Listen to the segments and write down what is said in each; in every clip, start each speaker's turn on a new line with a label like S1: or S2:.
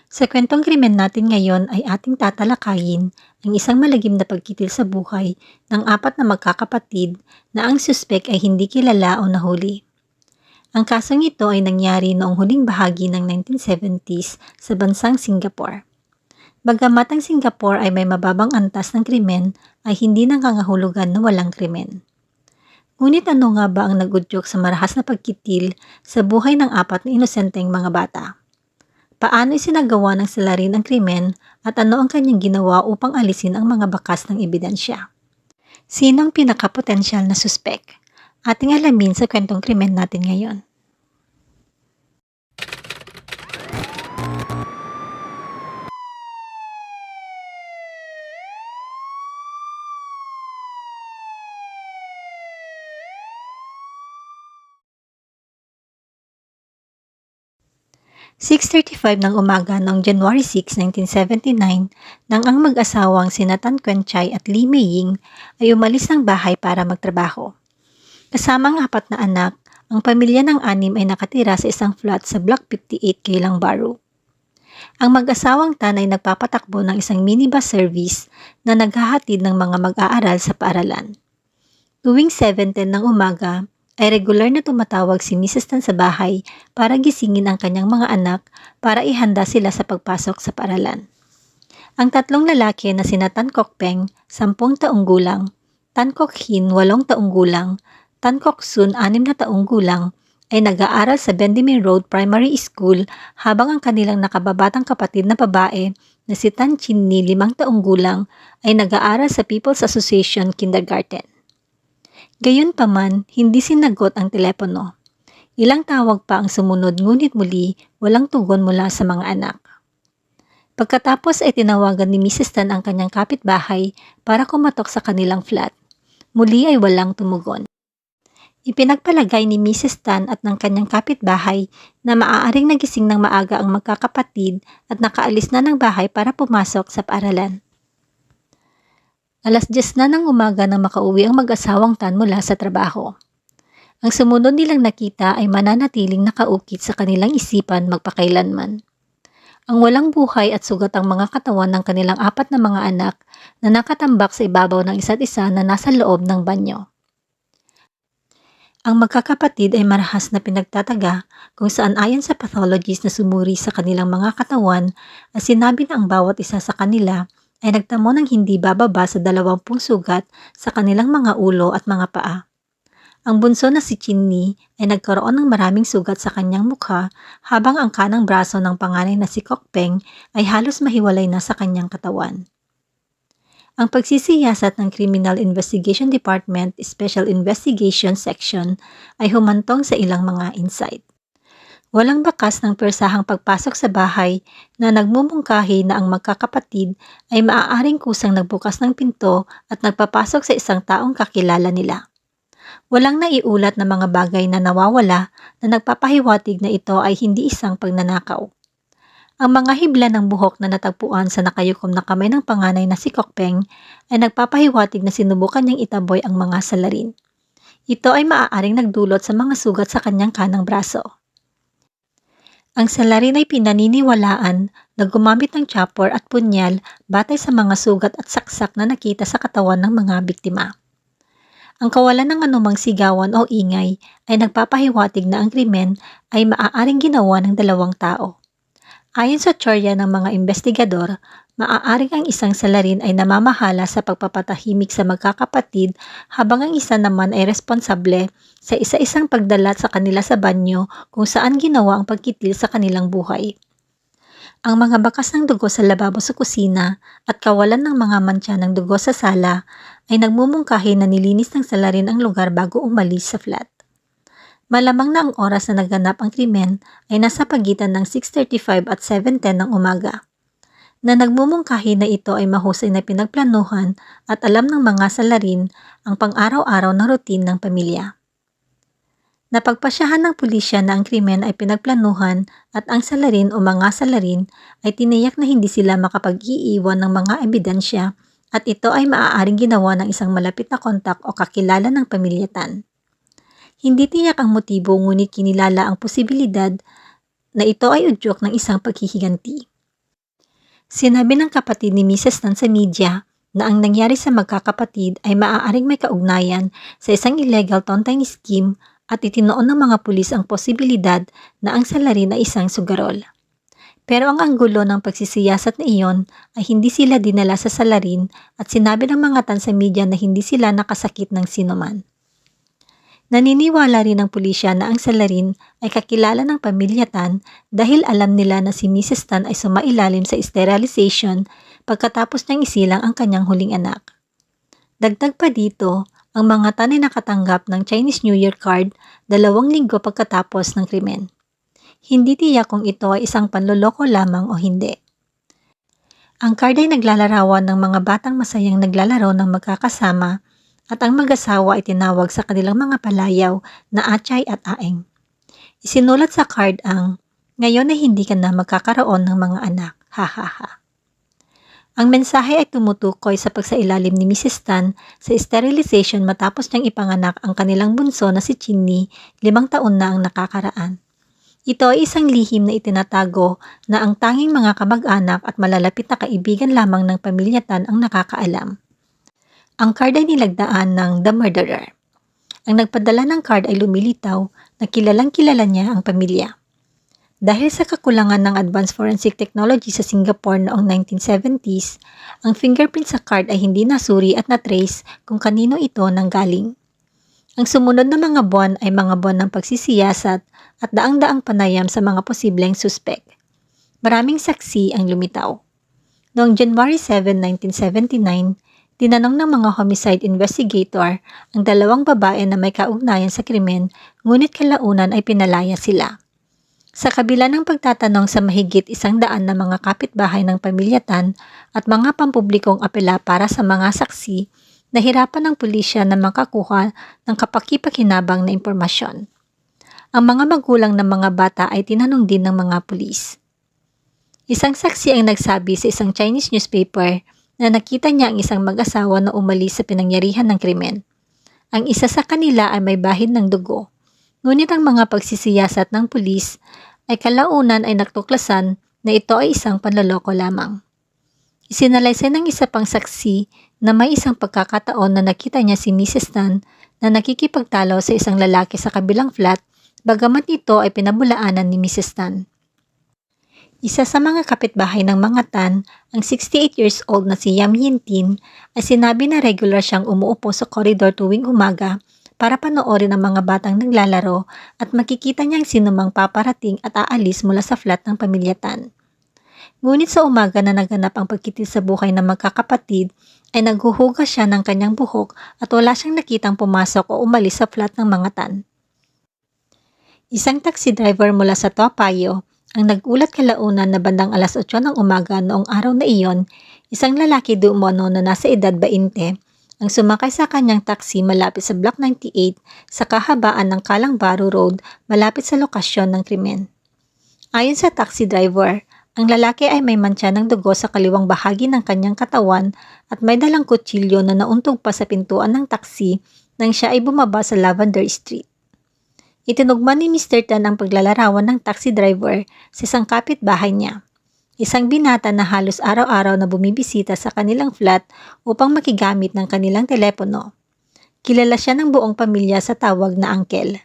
S1: Sa kwentong krimen natin ngayon ay ating tatalakayin ang isang malagim na pagkitil sa buhay ng apat na magkakapatid na ang suspek ay hindi kilala o nahuli. Ang kasong ito ay nangyari noong huling bahagi ng 1970s sa bansang Singapore. Bagamat ang Singapore ay may mababang antas ng krimen, ay hindi nangangahulugan na walang krimen. Ngunit ano nga ba ang nagudyok sa marahas na pagkitil sa buhay ng apat na inosenteng mga bata? Paano isinagawa ng salarin ang krimen at ano ang kanyang ginawa upang alisin ang mga bakas ng ebidensya? Sino ang pinakapotensyal na suspek? Ating alamin sa kwentong krimen natin ngayon. "6:35 ng umaga noong January 6, 1979 nang ang mag-asawang sina Tan Kuen Chai at Lee Mei-ying ay umalis ng bahay para magtrabaho. Kasama ang apat na anak, ang pamilya ng anim ay nakatira sa isang flat sa Block 58 Geylang Bahru. Ang mag-asawang Tan ay nagpapatakbo ng isang minibus service na naghahatid ng mga mag-aaral sa paaralan. Tuwing 7:10 ng umaga, ay regular na tumatawag si Mrs. Tan sa bahay para gisingin ang kanyang mga anak para ihanda sila sa pagpasok sa paaralan. Ang tatlong lalaki na sina Tan Kok Peng, 10 taong gulang, Tan Kok Hin, 8 taong gulang, Tan Kok Sun, 6 na taong gulang, ay nag-aaral sa Bendemeer Road Primary School habang ang kanilang nakababatang kapatid na babae na si Tan Chin Ni, 5 taong gulang, ay nag-aaral sa People's Association Kindergarten. Gayunpaman, hindi sinagot ang telepono. Ilang tawag pa ang sumunod ngunit muli walang tugon mula sa mga anak. Pagkatapos ay tinawagan ni Mrs. Tan ang kanyang kapitbahay para kumatok sa kanilang flat. Muli ay walang tumugon. Ipinagpalagay ni Mrs. Tan at ng kanyang kapitbahay na maaaring nagising ng maaga ang magkakapatid at nakaalis na ng bahay para pumasok sa paaralan. Alas 10 na ng umaga nang makauwi ang mag-asawang Tan mula sa trabaho. Ang sumunod nilang nakita ay mananatiling nakaukit sa kanilang isipan magpakailanman. Ang walang buhay at sugat ang mga katawan ng kanilang apat na mga anak na nakatambak sa ibabaw ng isa't isa na nasa loob ng banyo. Ang magkakapatid ay marahas na pinagtataga kung saan ayon sa pathologist na sumuri sa kanilang mga katawan ay sinabi na ang bawat isa sa kanila ay nagtamo ng hindi bababa sa 20 sugat sa kanilang mga ulo at mga paa. Ang bunso na si Chinny ay nagkaroon ng maraming sugat sa kanyang mukha habang ang kanang braso ng panganay na si Kok Peng ay halos mahiwalay na sa kanyang katawan. Ang pagsisiyasat ng Criminal Investigation Department Special Investigation Section ay humantong sa ilang mga insight. Walang bakas ng persahang pagpasok sa bahay na nagmumungkahi na ang magkakapatid ay maaaring kusang nagbukas ng pinto at nagpapasok sa isang taong kakilala nila. Walang naiulat na mga bagay na nawawala na nagpapahiwatig na ito ay hindi isang pagnanakaw. Ang mga hibla ng buhok na natagpuan sa nakayukom na kamay ng panganay na si Kok Peng ay nagpapahiwatig na sinubukan niyang itaboy ang mga salarin. Ito ay maaaring nagdulot sa mga sugat sa kanyang kanang braso. Ang salarin ay pinaniniwalaan na gumamit ng chopper at punyal batay sa mga sugat at saksak na nakita sa katawan ng mga biktima. Ang kawalan ng anumang sigawan o ingay ay nagpapahiwatig na ang krimen ay maaaring ginawa ng dalawang tao. Ayon sa teorya ng mga investigador, maaaring ang isang salarin ay namamahala sa pagpapatahimik sa magkakapatid habang ang isa naman ay responsable sa isa-isang pagdalat sa kanila sa banyo kung saan ginawa ang pagkitil sa kanilang buhay. Ang mga bakas ng dugo sa lababo sa kusina at kawalan ng mga mantsa ng dugo sa sala ay nagmumungkahi na nilinis ng salarin ang lugar bago umalis sa flat. Malamang na ang oras na naganap ang krimen ay nasa pagitan ng 6:35 at 7:10 ng umaga, na nagmumungkahi na ito ay mahusay na pinagplanuhan at alam ng mga salarin ang pang-araw-araw na routine ng pamilya. Napagpasyahan ng pulisya na ang krimen ay pinagplanuhan at ang salarin o mga salarin ay tiniyak na hindi sila makapag-iiwan ng mga ebidensya at ito ay maaaring ginawa ng isang malapit na kontak o kakilala ng pamilya Tan. Hindi tiyak ang motibo ngunit kinilala ang posibilidad na ito ay udyok ng isang paghihiganti. Sinabi ng kapatid ni Mrs. Tan sa media na ang nangyari sa magkakapatid ay maaaring may kaugnayan sa isang illegal tontine scheme at itinoon ng mga pulis ang posibilidad na ang salarin ay isang sugarol. Pero ang anggulo ng pagsisiyasat na iyon ay hindi sila dinala sa salarin at sinabi ng mga Tan sa media na hindi sila nakasakit ng sinuman. Naniniwala rin ng pulisya na ang salarin ay kakilala ng pamilya Tan dahil alam nila na si Mrs. Tan ay sumailalim sa sterilization pagkatapos niyang isilang ang kanyang huling anak. Dagdag pa dito, ang mga Tan ay nakatanggap ng Chinese New Year card 2 linggo pagkatapos ng krimen. Hindi tiyak kung ito ay isang panloloko lamang o hindi. Ang card ay naglalarawan ng mga batang masayang naglalaro ng magkakasama at ang mag-asawa ay tinawag sa kanilang mga palayaw na Atchay at Aeng. Isinulat sa card ang, "Ngayon ay hindi ka na magkakaroon ng mga anak, ha ha ha." Ang mensahe ay tumutukoy sa pagsailalim ni Mrs. Tan sa sterilization matapos niyang ipanganak ang kanilang bunso na si Chinny, 5 taon na ang nakakaraan. Ito ay isang lihim na itinatago na ang tanging mga kamag-anak at malalapit na kaibigan lamang ng pamilya Tan ang nakakaalam. Ang card ay nilagdaan ng The Murderer. Ang nagpadala ng card ay lumilitaw na kilalang-kilala niya ang pamilya. Dahil sa kakulangan ng advanced forensic technology sa Singapore noong 1970s, ang fingerprint sa card ay hindi nasuri at na-trace kung kanino ito nanggaling. Ang sumunod na mga buwan ay mga buwan ng pagsisiyasat at daang-daang panayam sa mga posibleng suspek. Maraming saksi ang lumitaw. Noong January 7, 1979, tinanong ng mga homicide investigator ang 2 babae na may kaugnayan sa krimen, ngunit kalaunan ay pinalaya sila. Sa kabila ng pagtatanong sa mahigit 100 na mga kapitbahay ng pamilya Tan at mga pampublikong apela para sa mga saksi, nahirapan ng pulisya na makakuha ng kapaki-pakinabang na impormasyon. Ang mga magulang ng mga bata ay tinanong din ng mga pulis. Isang saksi ang nagsabi sa isang Chinese newspaper na nakita niya ang isang mag-asawa na umalis sa pinangyarihan ng krimen. Ang isa sa kanila ay may bahid ng dugo. Ngunit ang mga pagsisiyasat ng pulis ay kalaunan ay natuklasan na ito ay isang panloloko lamang. Isinalaysay ng isa pang saksi na may isang pagkakataon na nakita niya si Mrs. Tan na nakikipagtalo sa isang lalaki sa kabilang flat, bagamat ito ay pinabulaanan ni Mrs. Tan. Isa sa mga kapitbahay ng mga Tan, ang 68 years old na si Yam Yin Tin, ay sinabi na regular siyang umuupo sa koridor tuwing umaga para panoorin ang mga batang naglalaro at makikita niyang sinumang paparating at aalis mula sa flat ng pamilya Tan. Ngunit sa umaga na naganap ang pagkitil sa buhay ng magkakapatid, ay naghuhugas siya ng kanyang buhok at wala siyang nakitang pumasok o umalis sa flat ng mga Tan. Isang taxi driver mula sa Toa Payoh ang nag-ulat kalaunan na bandang alas 8 ng umaga noong araw na iyon, isang lalaki di umano na nasa edad 20 ang sumakay sa kanyang taxi malapit sa Block 98 sa kahabaan ng Kalang Baru Road malapit sa lokasyon ng krimen. Ayon sa taxi driver, ang lalaki ay may mantsa ng dugo sa kaliwang bahagi ng kanyang katawan at may dalang kutsilyo na nauntog pa sa pintuan ng taxi nang siya ay bumaba sa Lavender Street. Itinugma ni Mr. Tan ang paglalarawan ng taxi driver sa isang kapitbahay niya, isang binata na halos araw-araw na bumibisita sa kanilang flat upang makigamit ng kanilang telepono. Kilala siya ng buong pamilya sa tawag na Uncle.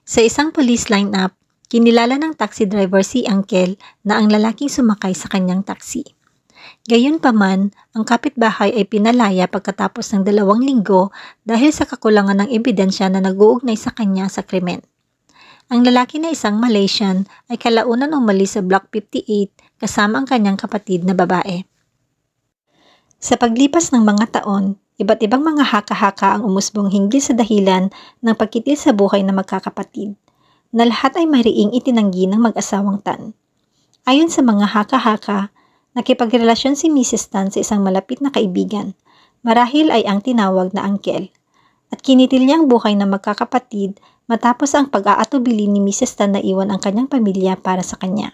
S1: Sa isang police lineup, kinilala ng taxi driver si Uncle na ang lalaking sumakay sa kanyang taxi. Gayunpaman, ang kapitbahay ay pinalaya pagkatapos ng 2 linggo dahil sa kakulangan ng ebidensya na nag-uugnay sa kanya sa krimen. Ang lalaki na isang Malaysian ay kalaunan umalis sa Block 58 kasama ang kanyang kapatid na babae. Sa paglipas ng mga taon, iba't ibang mga haka-haka ang umusbong hinggil sa dahilan ng pagkitil sa buhay ng magkakapatid, na lahat ay mariing itinanggi ng mag-asawang Tan. Ayon sa mga haka-haka, nakipagrelasyon si Mrs. Tan sa isang malapit na kaibigan, marahil ay ang tinawag na Uncle, at kinitil niya ang buhay ng magkakapatid matapos ang pag-aatubili ni Mrs. Tan na iwan ang kanyang pamilya para sa kanya.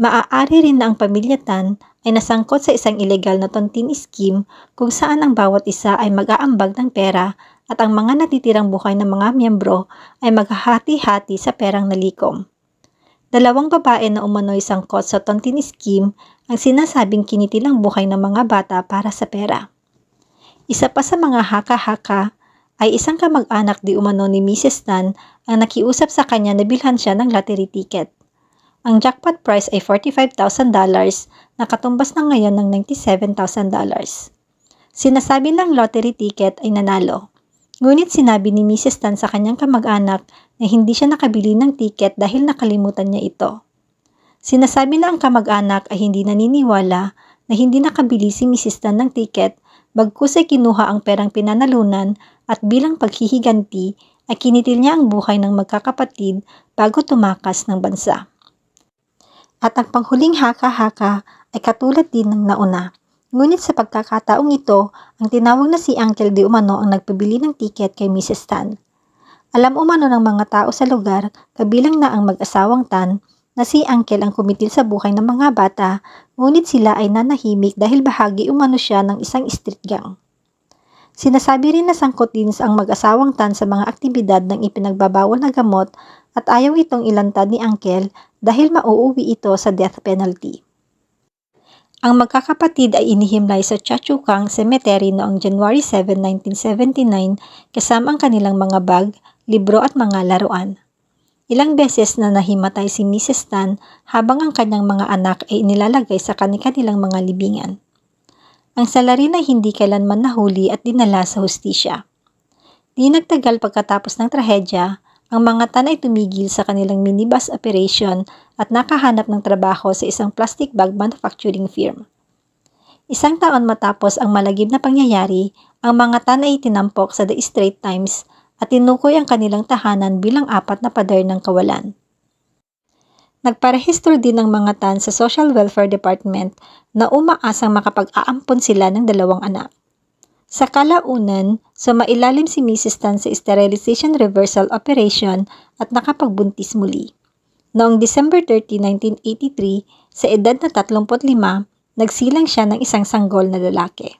S1: Maaari rin na ang pamilya Tan ay nasangkot sa isang ilegal na tontine scheme kung saan ang bawat isa ay mag-aambag ng pera at ang mga natitirang buhay ng mga miyembro ay maghahati-hati sa perang nalikom. Dalawang babae na umano'y sangkot sa Tontine scheme ang sinasabing kinitilang buhay ng mga bata para sa pera. Isa pa sa mga haka-haka ay isang kamag-anak di umano ni Mrs. Tan ang nakiusap sa kanya na bilhan siya ng lottery ticket. Ang jackpot price ay $45,000 na katumbas na ngayon ng $97,000. Sinasabi ng lottery ticket ay nanalo. Ngunit sinabi ni Mrs. Tan sa kanyang kamag-anak na hindi siya nakabili ng ticket dahil nakalimutan niya ito. Sinasabi na ang kamag-anak ay hindi naniniwala na hindi nakabili si Mrs. Tan ng ticket bagkus ay kinuha ang perang pinanalunan at bilang paghihiganti ay kinitil niya ang buhay ng magkakapatid bago tumakas ng bansa. At ang panghuling haka-haka ay katulad din ng nauna. Ngunit sa pagkakataong ito, ang tinawag na si Uncle di umano ang nagpabili ng ticket kay Mrs. Tan. Alam umano ng mga tao sa lugar, kabilang na ang mag-asawang Tan, na si Uncle ang kumitil sa buhay ng mga bata, ngunit sila ay nanahimik dahil bahagi umano siya ng isang street gang. Sinasabi rin na sangkot din ang mag-asawang Tan sa mga aktibidad ng ipinagbabawal na gamot at ayaw itong ilantad ni Uncle dahil mauuwi ito sa death penalty. Ang magkakapatid ay inihimlay sa Chachukang Cemetery noong January 7, 1979 kasama ang kanilang mga bag, libro at mga laruan. Ilang beses na nahimatay si Mrs. Tan habang ang kanyang mga anak ay inilalagay sa kanilang mga libingan. Ang salarin ay hindi kailanman nahuli at dinala sa hustisya. Di nagtagal pagkatapos ng trahedya, ang mga Tan ay tumigil sa kanilang minibus operation at nakahanap ng trabaho sa isang plastic bag manufacturing firm. Isang taon matapos ang malagim na pangyayari, ang mga Tan ay tinampok sa The Straits Times at tinukoy ang kanilang tahanan bilang 4 na pader ng kawalan. Nagparehistro din ang mga Tan sa Social Welfare Department na umaasang makapag-aampon sila ng 2 anak. Sa kalaunan, sumailalim si Mrs. Tan sa sterilization reversal operation at nakapagbuntis muli. Noong December 30, 1983, sa edad na 35, nagsilang siya ng isang sanggol na lalaki.